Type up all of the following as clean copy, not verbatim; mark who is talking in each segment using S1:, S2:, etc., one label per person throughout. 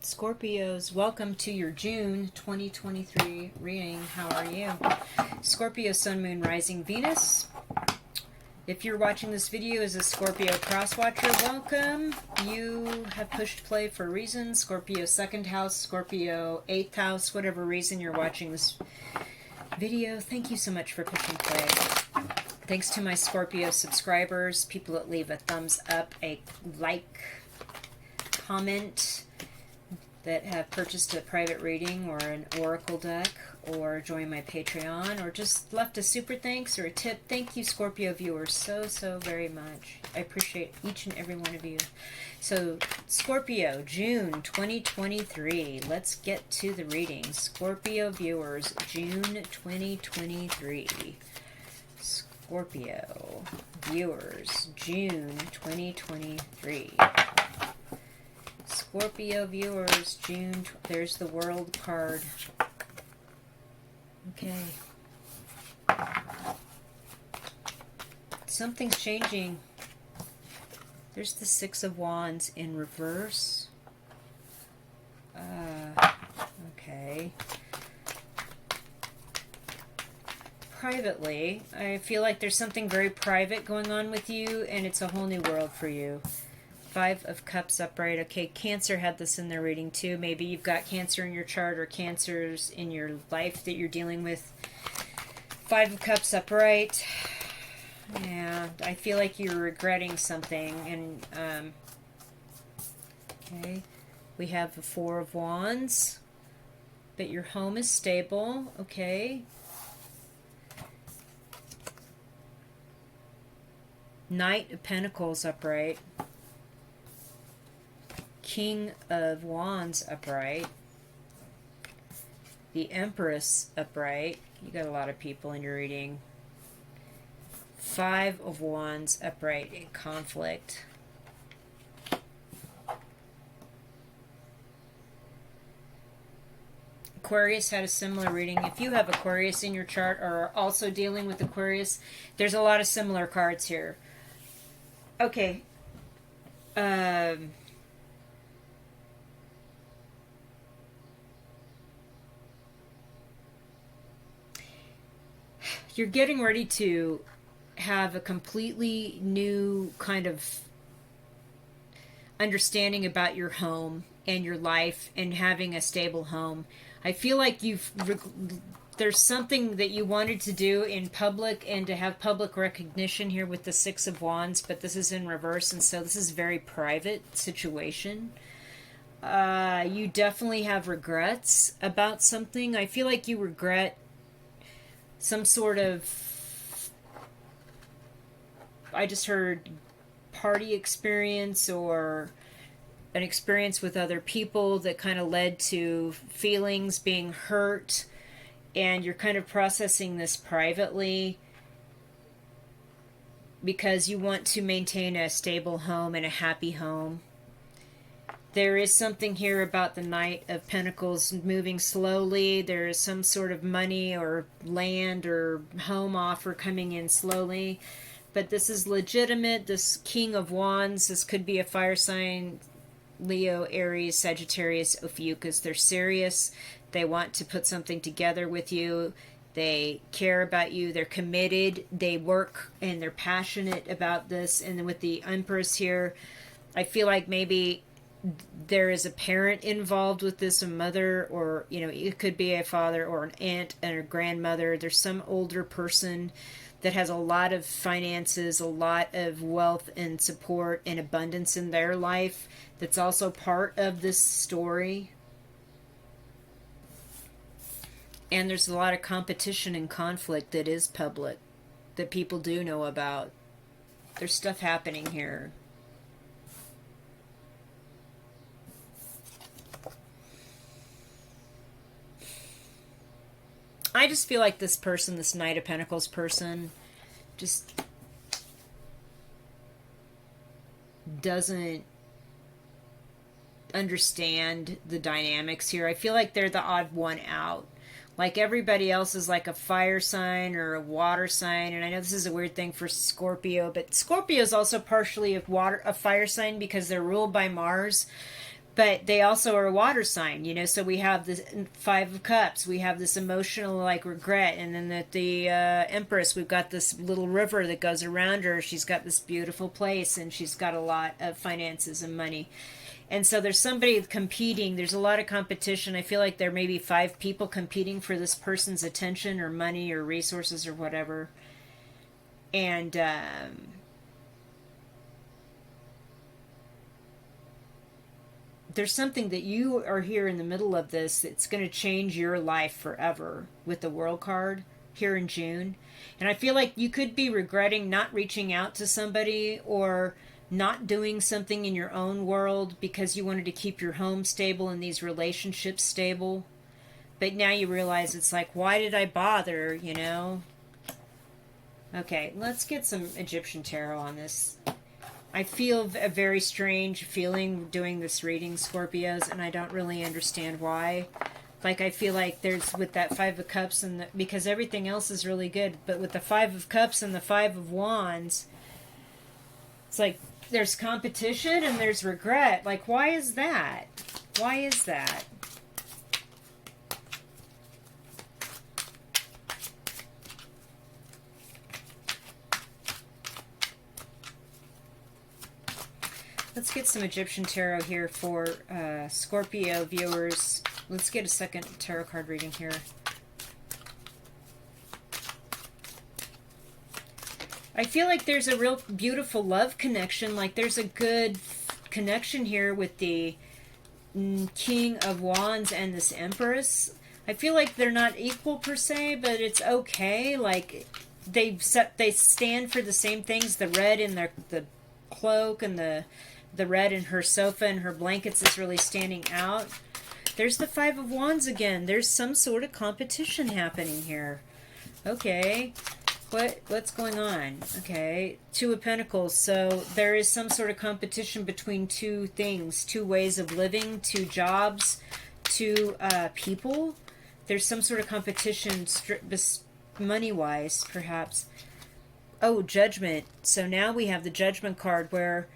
S1: Scorpios, welcome to your June 2023 reading. How are you? Scorpio, Sun, Moon, Rising, Venus. If you're watching this video as a Scorpio cross-watcher, welcome. You have pushed play for a reason. Scorpio 2nd house, Scorpio 8th house, whatever reason you're watching this video, thank you so much for pushing play. Thanks to my Scorpio subscribers, people that leave a thumbs up, a like, comment, that have purchased a private reading or an oracle deck or joined my Patreon or just left a super thanks or a tip. Thank you, Scorpio viewers, so very much. I appreciate each and every one of you. So, Scorpio, June 2023. Let's get to the reading. Scorpio viewers, June 2023. Scorpio viewers, June 2023. Scorpio viewers, June, there's the World card. Okay. Something's changing. There's the Six of Wands in reverse. Okay. Privately, I feel like there's something very private going on with you, and it's a whole new world for you. Five of Cups upright. Okay, Cancer had this in their reading too. Maybe you've got Cancer in your chart or Cancers in your life that you're dealing with. Five of Cups upright. Yeah, I feel like you're regretting something. And, okay, we have the Four of Wands. But your home is stable. Okay. Knight of Pentacles upright. King of Wands upright. The Empress upright. You got a lot of people in your reading. Five of Wands upright in conflict. Aquarius had a similar reading. If you have Aquarius in your chart or are also dealing with Aquarius, there's a lot of similar cards here. Okay. You're getting ready to have a completely new kind of understanding about your home and your life and having a stable home. I feel like there's something that you wanted to do in public and to have public recognition here with the Six of Wands, but this is in reverse, and so this is a very private situation. You definitely have regrets about something. I feel like you regret some sort of, I just heard party experience or an experience with other people that kind of led to feelings being hurt, and you're kind of processing this privately because you want to maintain a stable home and a happy home. There is something here about the Knight of Pentacles moving slowly. There is some sort of money or land or home offer coming in slowly. But this is legitimate. This King of Wands, this could be a fire sign, Leo, Aries, Sagittarius, Ophiuchus. They're serious. They want to put something together with you. They care about you. They're committed. They work and they're passionate about this. And then with the Empress here, I feel like maybe there is a parent involved with this, a mother, or, you know, it could be a father or an aunt and a grandmother. There's some older person that has a lot of finances, a lot of wealth and support and abundance in their life that's also part of this story. And there's a lot of competition and conflict that is public, that people do know about. There's stuff happening here. I just feel like this person, this Knight of Pentacles person, just doesn't understand the dynamics here. I feel like they're the odd one out. Like everybody else is like a fire sign or a water sign, and I know this is a weird thing for Scorpio, but Scorpio is also partially a fire sign because they're ruled by Mars. but they also are a water sign, you know. So we have this Five of Cups, we have this emotional like regret, and then the Empress, we've got this little river that goes around her. She's got this beautiful place, and she's got a lot of finances and money. And so there's somebody competing. There's a lot of competition. I feel like there may be 5 people competing for this person's attention or money or resources or whatever. And there's something that you are here in the middle of this that's going to change your life forever with the World card here in June. And I feel like you could be regretting not reaching out to somebody or not doing something in your own world because you wanted to keep your home stable and these relationships stable. But now you realize it's like, why did I bother, you know? Okay, let's get some Egyptian tarot on this. I feel a very strange feeling doing this reading, Scorpios, and I don't really understand why. Like, I feel like there's, with that Five of Cups, and because everything else is really good, but with the Five of Cups and the Five of Wands, it's like there's competition and there's regret. Like, why is that? Why is that? Let's get some Egyptian tarot here for Scorpio viewers. Let's get a second tarot card reading here. I feel like there's a real beautiful love connection. Like there's a good connection here with the King of Wands and this Empress. I feel like they're not equal per se, but it's okay. Like they stand for the same things. The red in the cloak and the red in her sofa and her blankets is really standing out. There's the Five of Wands again. There's some sort of competition happening here. Okay. What's going on? Okay. Two of Pentacles. So there is some sort of competition between two things, two ways of living, two jobs, two people. There's some sort of competition money-wise, perhaps. Oh, Judgment. So now we have the Judgment card where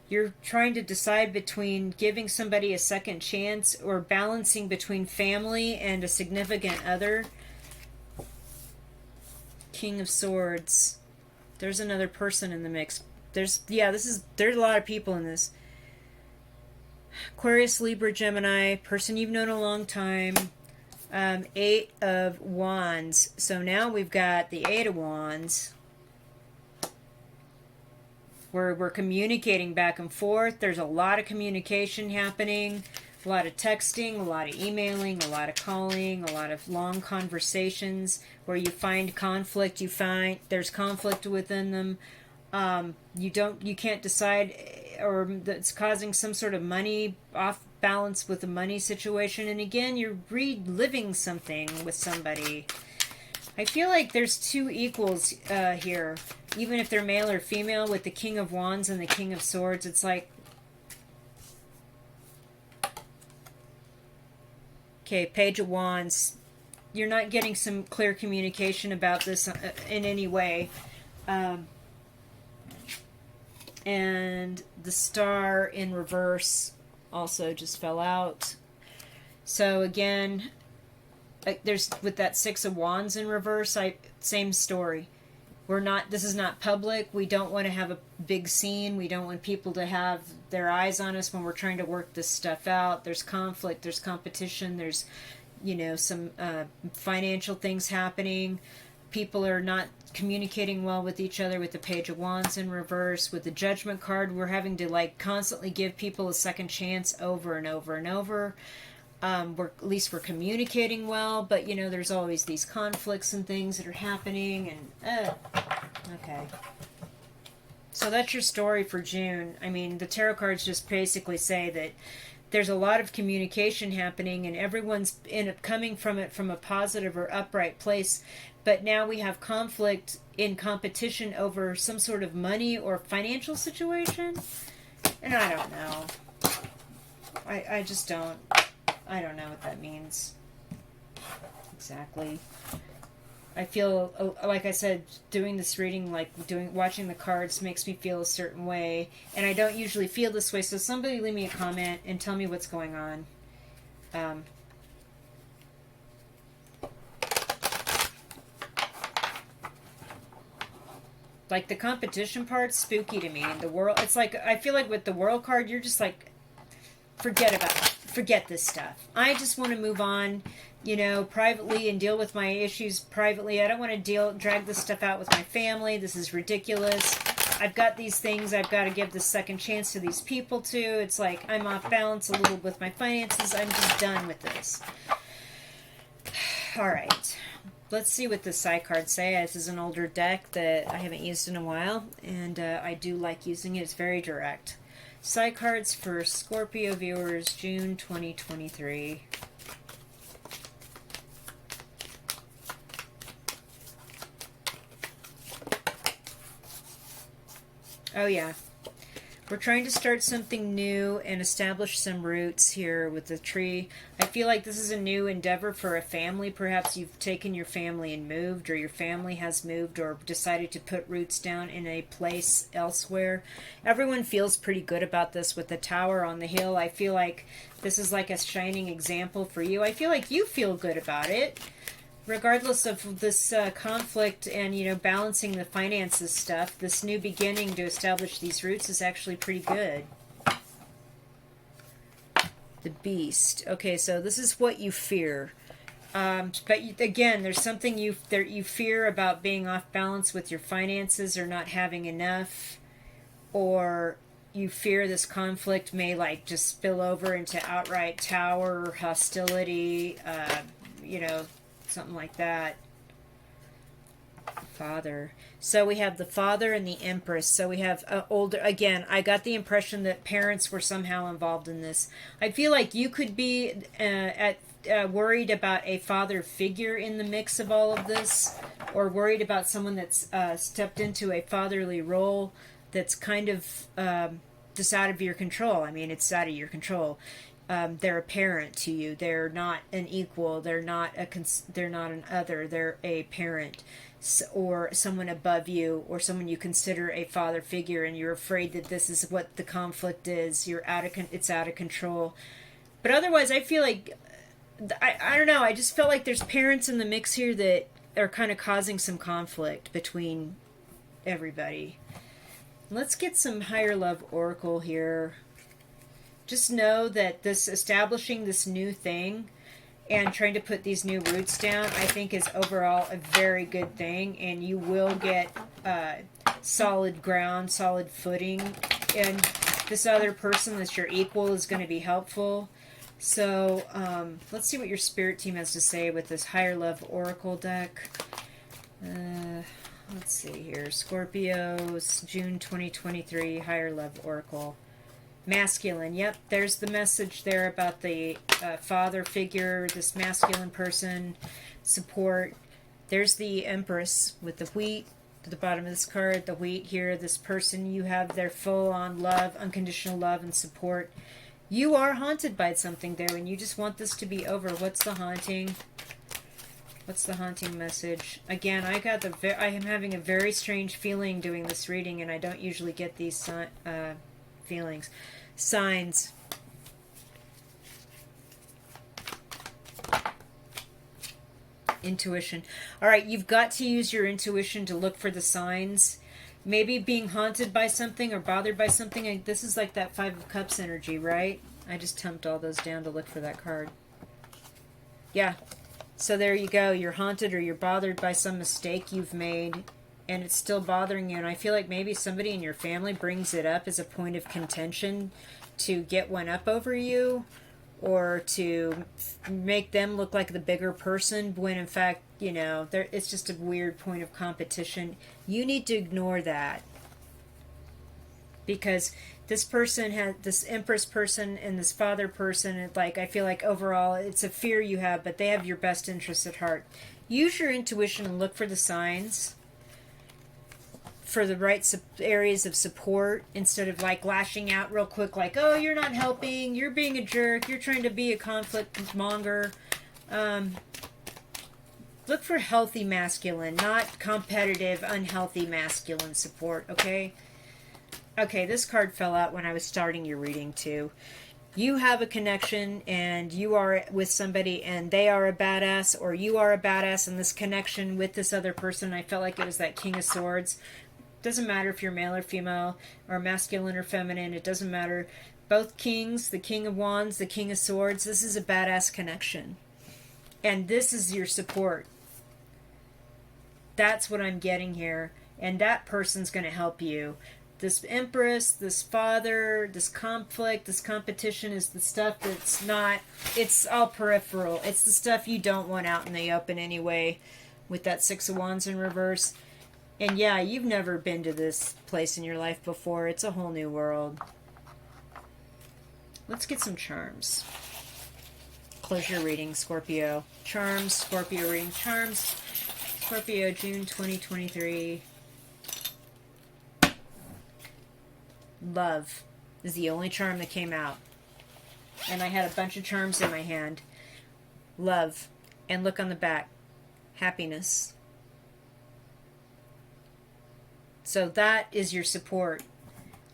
S1: you're trying to decide between giving somebody a second chance or balancing between family and a significant other. King of Swords. There's another person in the mix. There's a lot of people in this. Aquarius, Libra, Gemini, person you've known a long time. Eight of Wands. So now we've got the Eight of Wands. We're communicating back and forth. There's a lot of communication happening, a lot of texting, a lot of emailing, a lot of calling, a lot of long conversations where you find conflict. You find there's conflict within them. You can't decide, or that's causing some sort of money off balance with the money situation. And again, you're reliving something with somebody. I feel like there's two equals here, even if they're male or female, with the King of Wands and the King of Swords. It's like, okay, Page of Wands. You're not getting some clear communication about this in any way. And the Star in reverse also just fell out. So again, there's with that Six of Wands in reverse, same story. This is not public. We don't want to have a big scene. We don't want people to have their eyes on us when we're trying to work this stuff out. There's conflict, there's competition, there's, some financial things happening. People are not communicating well with each other with the Page of Wands in reverse. With the Judgment card, we're having to constantly give people a second chance over and over and over. At least we're communicating well, but there's always these conflicts and things that are happening, and okay. So that's your story for June. I mean, the tarot cards just basically say that there's a lot of communication happening, and everyone's coming from it from a positive or upright place. But now we have conflict in competition over some sort of money or financial situation, and I don't know. I just don't. I don't know what that means exactly. I feel, like I said, doing this reading, like watching the cards makes me feel a certain way, and I don't usually feel this way. So somebody leave me a comment and tell me what's going on. Like the competition part's spooky to me. And the world, it's like I feel like with the world card, you're just like, forget this stuff. I just want to move on, privately and deal with my issues privately. I don't want to drag this stuff out with my family. This is ridiculous. I've got these things I've got to give the second chance to these people too. It's like I'm off balance a little with my finances. I'm just done with this. All right. Let's see what the side cards say. This is an older deck that I haven't used in a while, and I do like using it. It's very direct. Side cards for Scorpio viewers, June 2023. Oh yeah. We're trying to start something new and establish some roots here with the tree. I feel like this is a new endeavor for a family. Perhaps you've taken your family and moved, or your family has moved or decided to put roots down in a place elsewhere. Everyone feels pretty good about this with the tower on the hill. I feel like this is like a shining example for you. I feel like you feel good about it. Regardless of this conflict and, balancing the finances stuff, this new beginning to establish these roots is actually pretty good. The Beast. Okay, so this is what you fear. But again, there's something you fear about being off balance with your finances or not having enough, or you fear this conflict may just spill over into outright tower hostility, something like that. Father. So we have the Father and the Empress. So we have older. Again, I got the impression that parents were somehow involved in this. I feel like you could be worried about a father figure in the mix of all of this, or worried about someone that's stepped into a fatherly role that's kind of just out of your control. I mean, it's out of your control. They're a parent to you. They're not an equal. They're not an other. They're a parent, or someone above you, or someone you consider a father figure, and you're afraid that this is what the conflict is. It's out of control. But otherwise, I feel like I don't know. I just felt like there's parents in the mix here that are kind of causing some conflict between everybody. Let's get some higher love oracle here. Just know that establishing this new thing and trying to put these new roots down, I think, is overall a very good thing, and you will get solid ground, solid footing, and this other person that's your equal is going to be helpful. So let's see what your spirit team has to say with this higher love oracle deck. Let's see here. Scorpios, June 2023, higher love oracle. Masculine. Yep, there's the message there about the father figure, this masculine person, support. There's the Empress with the wheat at the bottom of this card. The wheat here, this person, you have their full-on love, unconditional love and support. You are haunted by something there, and you just want this to be over. What's the haunting? What's the haunting message? Again, I am having a very strange feeling doing this reading, and I don't usually get these feelings. Signs. Intuition. All right, you've got to use your intuition to look for the signs. Maybe being haunted by something or bothered by something. This is like that Five of Cups energy, right? I just dumped all those down to look for that card. Yeah. So there you go. You're haunted or you're bothered by some mistake you've made, and it's still bothering you. And I feel like maybe somebody in your family brings it up as a point of contention to get one up over you, or to make them look like the bigger person, when in fact, it's just a weird point of competition. You need to ignore that, because this person this Empress person and this father person, I feel like overall it's a fear you have, but they have your best interests at heart. Use your intuition and look for the signs, for the right areas of support, instead of lashing out real quick, oh, you're not helping, you're being a jerk, you're trying to be a conflict monger. Look for healthy masculine, not competitive, unhealthy masculine support, okay? Okay, this card fell out when I was starting your reading too. You have a connection and you are with somebody and they are a badass, or you are a badass in this connection with this other person. I felt like it was that King of Swords. Doesn't matter if you're male or female, or masculine or feminine, it doesn't matter. Both kings, the King of Wands, the King of Swords, this is a badass connection. And this is your support. That's what I'm getting here. And that person's going to help you. This Empress, this Father, this conflict, this competition is the stuff that's not, it's all peripheral. It's the stuff you don't want out in the open anyway, with that Six of Wands in reverse. And yeah, you've never been to this place in your life before. It's a whole new world. Let's get some charms. Close your reading, Scorpio. Charms, Scorpio reading. Charms, Scorpio, June 2023. Love is the only charm that came out. And I had a bunch of charms in my hand. Love. And look on the back. Happiness. So that is your support.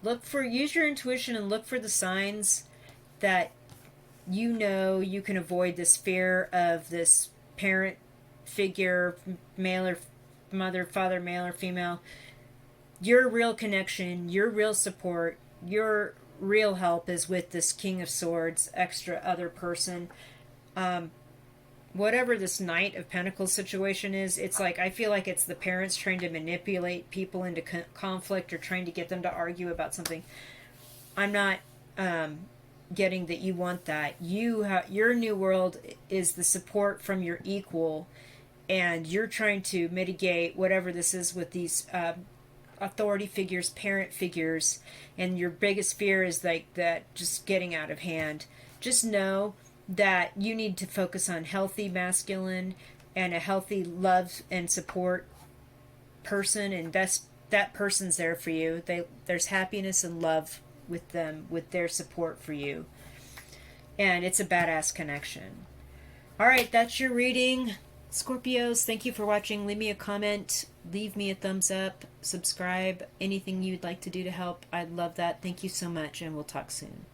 S1: Use your intuition and look for the signs that you know you can avoid this fear of this parent figure, male or mother, father, male or female. Your real connection, your real support, your real help is with this King of Swords, extra other person. Whatever this Knight of Pentacles situation is, it's like, I feel like it's the parents trying to manipulate people into conflict or trying to get them to argue about something. I'm not getting that you want that. Your new world is the support from your equal, and you're trying to mitigate whatever this is with these authority figures, parent figures, and your biggest fear is like that just getting out of hand. Just know that you need to focus on healthy masculine and a healthy love and support person, and that person's there for you. There's happiness and love with them, with their support for you, and it's a badass connection. All right, that's your reading, Scorpios. Thank you for watching. Leave me a comment, leave me a thumbs up, subscribe, anything you'd like to do to help. I'd love that. Thank you so much, and we'll talk soon.